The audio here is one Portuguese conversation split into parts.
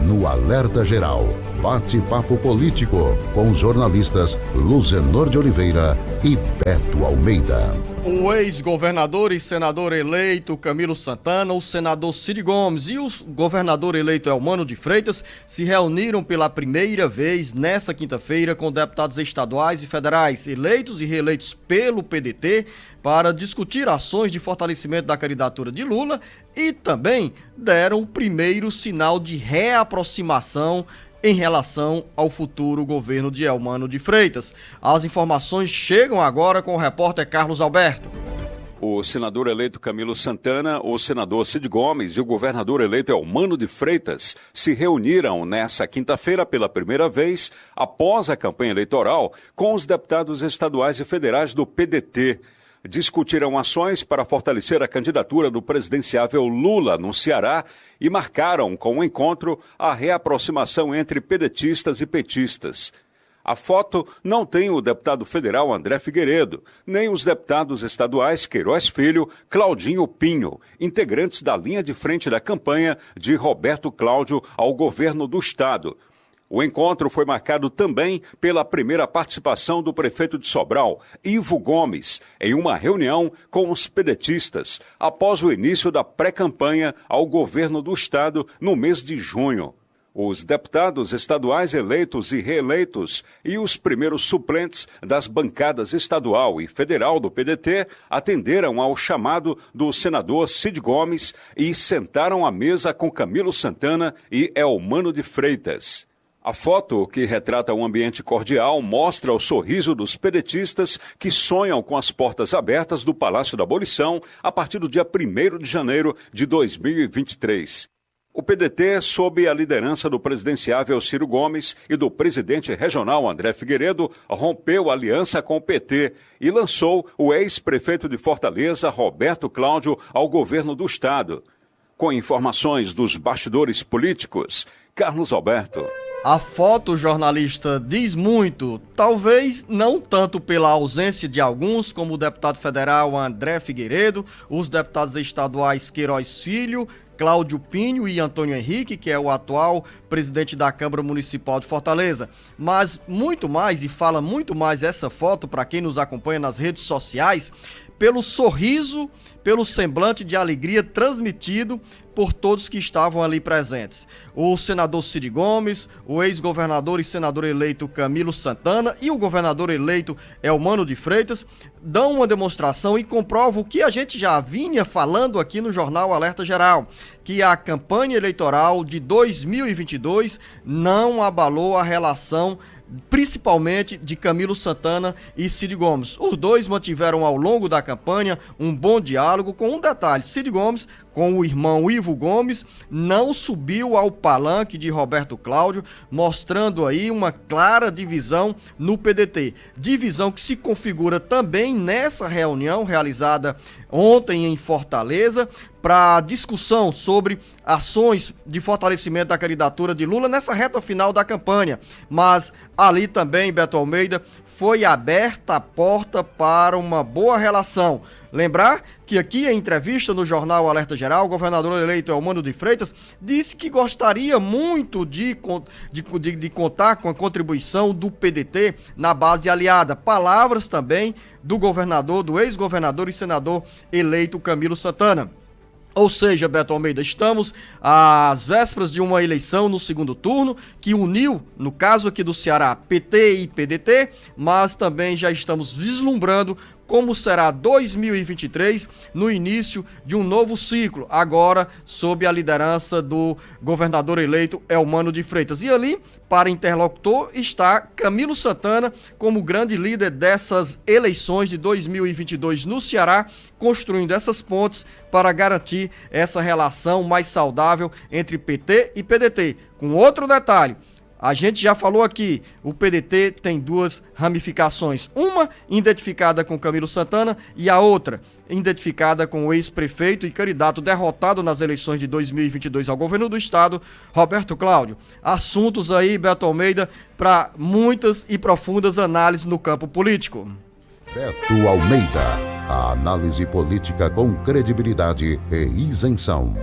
no Alerta Geral. Bate-papo político com os jornalistas Luzenor de Oliveira e Beto Almeida. O ex-governador e senador eleito Camilo Santana, o senador Cid Gomes e o governador eleito Eumano de Freitas se reuniram pela primeira vez nesta quinta-feira com deputados estaduais e federais eleitos e reeleitos pelo PDT para discutir ações de fortalecimento da candidatura de Lula e também deram o primeiro sinal de reaproximação em relação ao futuro governo de Eumano de Freitas. As informações chegam agora com o repórter Carlos Alberto. O senador eleito Camilo Santana, o senador Cid Gomes e o governador eleito Eumano de Freitas se reuniram nesta quinta-feira pela primeira vez após a campanha eleitoral com os deputados estaduais e federais do PDT. Discutiram ações para fortalecer a candidatura do presidenciável Lula no Ceará e marcaram com o encontro a reaproximação entre pedetistas e petistas. A foto não tem o deputado federal André Figueiredo, nem os deputados estaduais Queiroz Filho, Claudinho Pinho, integrantes da linha de frente da campanha de Roberto Cláudio ao governo do estado. O encontro foi marcado também pela primeira participação do prefeito de Sobral, Ivo Gomes, em uma reunião com os pedetistas, após o início da pré-campanha ao governo do estado no mês de junho. Os deputados estaduais eleitos e reeleitos e os primeiros suplentes das bancadas estadual e federal do PDT atenderam ao chamado do senador Cid Gomes e sentaram à mesa com Camilo Santana e Eumano de Freitas. A foto, que retrata um ambiente cordial, mostra o sorriso dos pedetistas que sonham com as portas abertas do Palácio da Abolição a partir do dia 1º de janeiro de 2023. O PDT, sob a liderança do presidenciável Ciro Gomes e do presidente regional André Figueiredo, rompeu aliança com o PT e lançou o ex-prefeito de Fortaleza, Roberto Cláudio, ao governo do estado. Com informações dos bastidores políticos, Carlos Alberto. A foto, jornalista, diz muito, talvez não tanto pela ausência de alguns, como o deputado federal André Figueiredo, os deputados estaduais Queiroz Filho, Cláudio Pinho e Antônio Henrique, que é o atual presidente da Câmara Municipal de Fortaleza, mas muito mais, e fala muito mais essa foto para quem nos acompanha nas redes sociais, pelo sorriso, pelo semblante de alegria transmitido por todos que estavam ali presentes. O senador Cid Gomes, o ex-governador e senador eleito Camilo Santana e o governador eleito Eumano de Freitas dão uma demonstração e comprovam o que a gente já vinha falando aqui no Jornal Alerta Geral, que a campanha eleitoral de 2022 não abalou a relação principalmente de Camilo Santana e Cid Gomes. Os dois mantiveram ao longo da campanha um bom diálogo, com um detalhe: Cid Gomes, com o irmão Ivo Gomes, não subiu ao palanque de Roberto Cláudio, mostrando aí uma clara divisão no PDT. Divisão que se configura também nessa reunião realizada ontem em Fortaleza, para discussão sobre ações de fortalecimento da candidatura de Lula nessa reta final da campanha. Mas ali também, Beto Almeida, foi aberta a porta para uma boa relação. Lembrar que aqui em entrevista no Jornal Alerta Geral, o governador eleito Eumano de Freitas disse que gostaria muito de contar com a contribuição do PDT na base aliada. Palavras também do governador, do ex-governador e senador eleito Camilo Santana. Ou seja, Beto Almeida, estamos às vésperas de uma eleição no segundo turno que uniu, no caso aqui do Ceará, PT e PDT, mas também já estamos vislumbrando como será 2023 no início de um novo ciclo, agora sob a liderança do governador eleito Eumano de Freitas. E ali, para interlocutor, está Camilo Santana como grande líder dessas eleições de 2022 no Ceará, construindo essas pontes para garantir essa relação mais saudável entre PT e PDT. Com outro detalhe: a gente já falou aqui, o PDT tem duas ramificações, uma identificada com Camilo Santana e a outra identificada com o ex-prefeito e candidato derrotado nas eleições de 2022 ao governo do estado, Roberto Cláudio. Assuntos aí, Beto Almeida, para muitas e profundas análises no campo político. Beto Almeida, a análise política com credibilidade e isenção.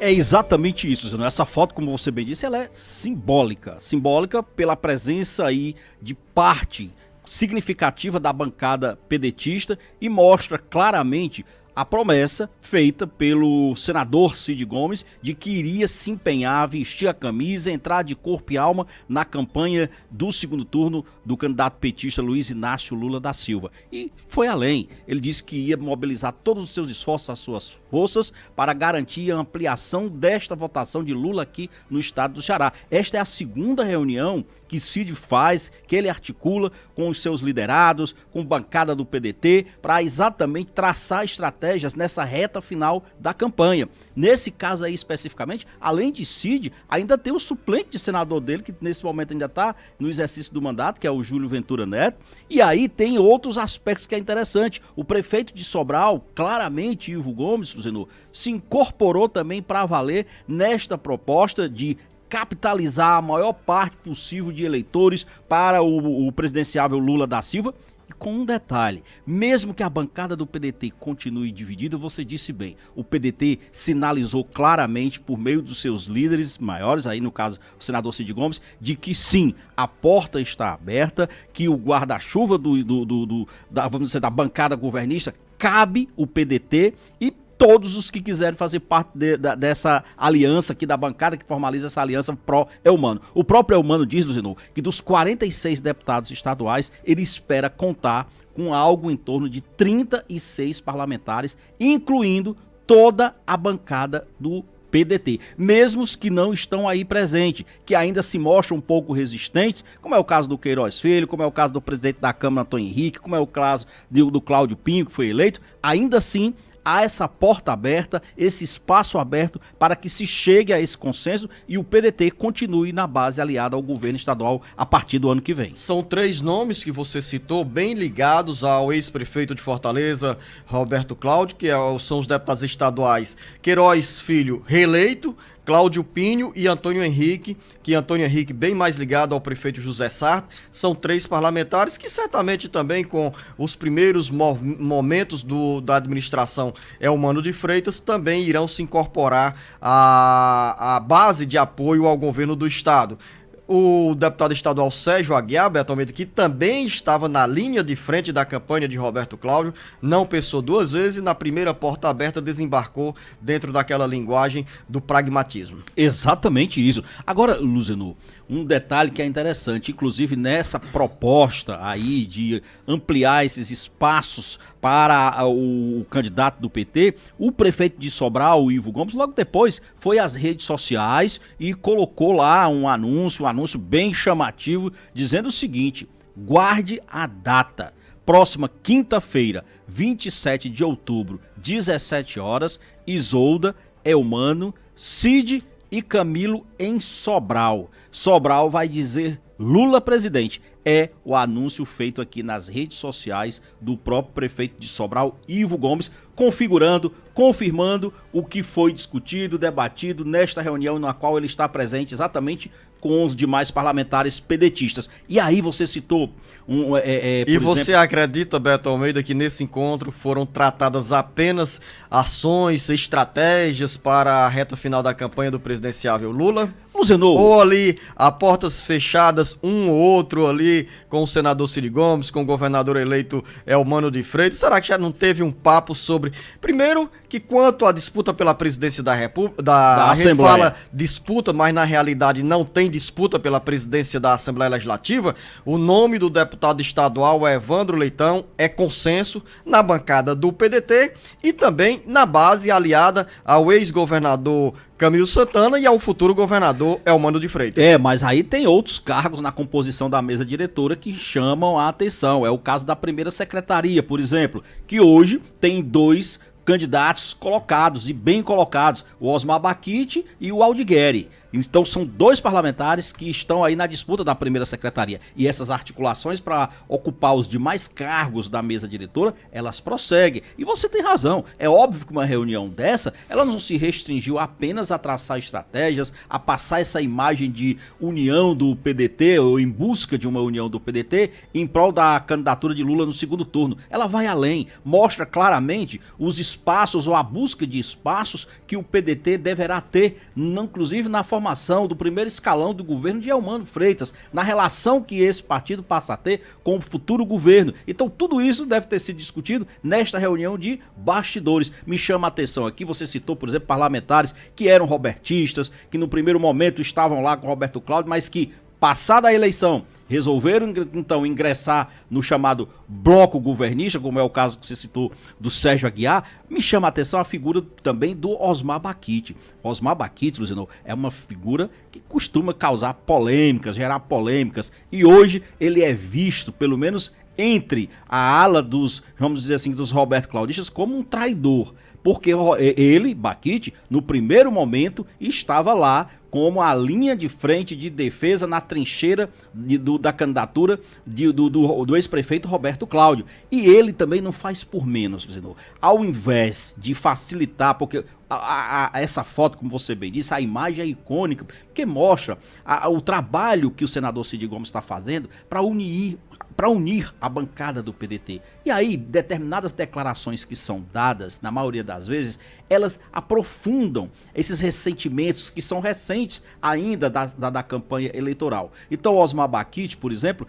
É exatamente isso, Zeno. Essa foto, como você bem disse, ela é simbólica. Simbólica pela presença aí de parte significativa da bancada pedetista e mostra claramente a promessa feita pelo senador Cid Gomes de que iria se empenhar, vestir a camisa, entrar de corpo e alma na campanha do segundo turno do candidato petista Luiz Inácio Lula da Silva. E foi além. Ele disse que ia mobilizar todos os seus esforços, as suas forças, para garantir a ampliação desta votação de Lula aqui no estado do Ceará. Esta é a segunda reunião que Cid faz, que ele articula com os seus liderados, com bancada do PDT, para exatamente traçar estratégias nessa reta final da campanha. Nesse caso aí especificamente, além de Cid, ainda tem o suplente de senador dele, que nesse momento ainda está no exercício do mandato, que é o Júlio Ventura Neto, e aí tem outros aspectos que é interessante. O prefeito de Sobral, claramente Ivo Gomes, Zeno, se incorporou também para valer nesta proposta de capitalizar a maior parte possível de eleitores para o presidenciável Lula da Silva. E com um detalhe, mesmo que a bancada do PDT continue dividida, você disse bem, o PDT sinalizou claramente por meio dos seus líderes maiores, aí no caso o senador Cid Gomes, de que sim, a porta está aberta, que o guarda-chuva vamos dizer, da bancada governista cabe o PDT e todos os que quiserem fazer parte dessa aliança aqui da bancada que formaliza essa aliança pró-Eumano. O próprio Eumano diz, Luzinou, que dos 46 deputados estaduais, ele espera contar com algo em torno de 36 parlamentares, incluindo toda a bancada do PDT, mesmo os que não estão aí presentes, que ainda se mostram um pouco resistentes, como é o caso do Queiroz Filho, como é o caso do presidente da Câmara, Antônio Henrique, como é o caso do Cláudio Pinho, que foi eleito, ainda assim há essa porta aberta, esse espaço aberto para que se chegue a esse consenso e o PDT continue na base aliada ao governo estadual a partir do ano que vem. São 3 nomes que você citou, bem ligados ao ex-prefeito de Fortaleza, Roberto Cláudio, que são os deputados estaduais Queiroz Filho, reeleito, Cláudio Pinho e Antônio Henrique, que Antônio Henrique bem mais ligado ao prefeito José Sarto. São 3 parlamentares que certamente também com os primeiros momentos da administração Eumano de Freitas também irão se incorporar à base de apoio ao governo do estado. O deputado estadual Sérgio Aguiar, Beto Almeida, que também estava na linha de frente da campanha de Roberto Cláudio, não pensou 2 vezes e na primeira porta aberta desembarcou dentro daquela linguagem do pragmatismo. Exatamente isso. Agora, Luzenu, um detalhe que é interessante, inclusive nessa proposta aí de ampliar esses espaços para o candidato do PT, o prefeito de Sobral, o Ivo Gomes, logo depois foi às redes sociais e colocou lá um anúncio bem chamativo, dizendo o seguinte: guarde a data. Próxima quinta-feira, 27 de outubro, 17 horas, Isolda, Eumano, Cid e Camilo em Sobral. Sobral vai dizer Lula presidente. É o anúncio feito aqui nas redes sociais do próprio prefeito de Sobral, Ivo Gomes, confirmando o que foi discutido, debatido nesta reunião na qual ele está presente exatamente com os demais parlamentares pedetistas. E aí você citou você acredita, Beto Almeida, que nesse encontro foram tratadas apenas ações, estratégias para a reta final da campanha do presidenciável Lula? Zenou. Ou ali, a portas fechadas, um ou outro ali, com o senador Cid Gomes, com o governador eleito Eumano de Freitas? Será que já não teve um papo sobre... Primeiro, que quanto à disputa pela presidência da República... A gente fala disputa, mas na realidade não tem disputa pela presidência da Assembleia Legislativa. O nome do deputado estadual é Evandro Leitão, é consenso na bancada do PDT e também na base aliada ao ex-governador Camilo Santana e ao futuro governador Eumano de Freitas. Mas aí tem outros cargos na composição da mesa diretora que chamam a atenção. É o caso da primeira secretaria, por exemplo, que hoje tem 2 candidatos colocados e bem colocados, o Osmar Baquite e o Aldigueri. Então são 2 parlamentares que estão aí na disputa da primeira secretaria. E essas articulações para ocupar os demais cargos da mesa diretora, elas prosseguem. E você tem razão. É óbvio que uma reunião dessa, ela não se restringiu apenas a traçar estratégias, a passar essa imagem de união do PDT, ou em busca de uma união do PDT, em prol da candidatura de Lula no segundo turno. Ela vai além, mostra claramente os espaços ou a busca de espaços que o PDT deverá ter, inclusive na formação do primeiro escalão do governo de Eumano Freitas, na relação que esse partido passa a ter com o futuro governo. Então tudo isso deve ter sido discutido nesta reunião de bastidores. Me chama a atenção aqui, você citou, por exemplo, parlamentares que eram robertistas, que no primeiro momento estavam lá com Roberto Cláudio, mas que, passada a eleição, resolveram então ingressar no chamado bloco governista, como é o caso que você citou do Sérgio Aguiar. Me chama a atenção a figura também do Osmar Baquite. Osmar Baquite, Luciano, é uma figura que costuma causar polêmicas, gerar polêmicas, e hoje ele é visto, pelo menos entre a ala dos, vamos dizer assim, dos Roberto Claudistas, como um traidor. Porque ele, Baquite, no primeiro momento, estava lá como a linha de frente de defesa na trincheira da candidatura do ex-prefeito Roberto Cláudio. E ele também não faz por menos, senhor. Ao invés de facilitar, porque essa foto, como você bem disse, a imagem é icônica, porque mostra o trabalho que o senador Cid Gomes está fazendo para unir a bancada do PDT. E aí, determinadas declarações que são dadas, na maioria das vezes, elas aprofundam esses ressentimentos que são recentes ainda da campanha eleitoral. Então, Osmar Baquite, por exemplo,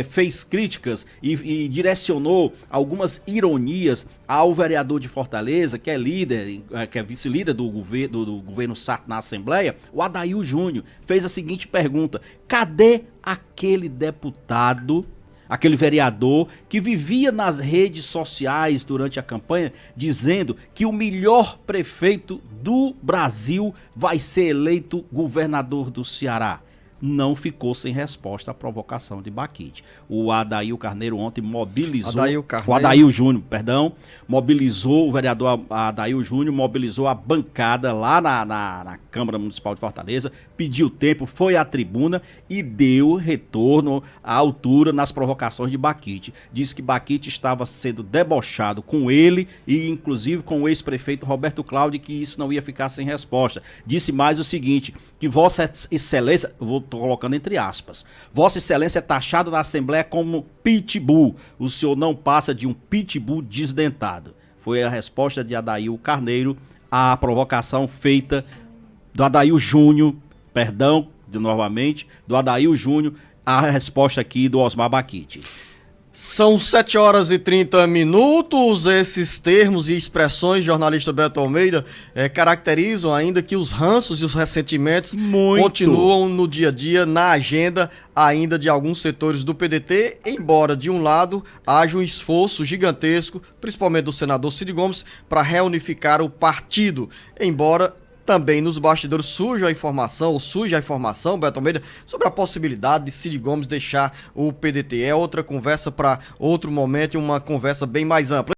fez críticas e direcionou algumas ironias ao vereador de Fortaleza, que é líder, que é vice-líder do governo Sarto na Assembleia, o Adail Júnior. Fez a seguinte pergunta: cadê aquele deputado, aquele vereador que vivia nas redes sociais durante a campanha dizendo que o melhor prefeito do Brasil vai ser eleito governador do Ceará? Não ficou sem resposta à provocação de Baquite. O Adail Carneiro ontem mobilizou... O Adail Júnior, perdão. Mobilizou, o vereador Adail Júnior mobilizou a bancada lá na Câmara Municipal de Fortaleza, pediu tempo, foi à tribuna e deu retorno à altura nas provocações de Baquite. Disse que Baquite estava sendo debochado com ele e inclusive com o ex-prefeito Roberto Cláudio, que isso não ia ficar sem resposta. Disse mais o seguinte, que Vossa Excelência... Estou colocando entre aspas. Vossa Excelência é taxado na Assembleia como pitbull. O senhor não passa de um pitbull desdentado. Foi a resposta de Adail Carneiro à provocação feita do Adail Júnior, perdão, novamente, do Adail Júnior, a resposta aqui do Osmar Baquite. São 7h30. Esses termos e expressões, jornalista Beto Almeida, caracterizam ainda que os ranços e os ressentimentos continuam no dia a dia, na agenda ainda de alguns setores do PDT, embora de um lado haja um esforço gigantesco, principalmente do senador Cid Gomes, para reunificar o partido, embora também nos bastidores surge a informação, Beto Almeida, sobre a possibilidade de Cid Gomes deixar o PDT. É outra conversa para outro momento e uma conversa bem mais ampla.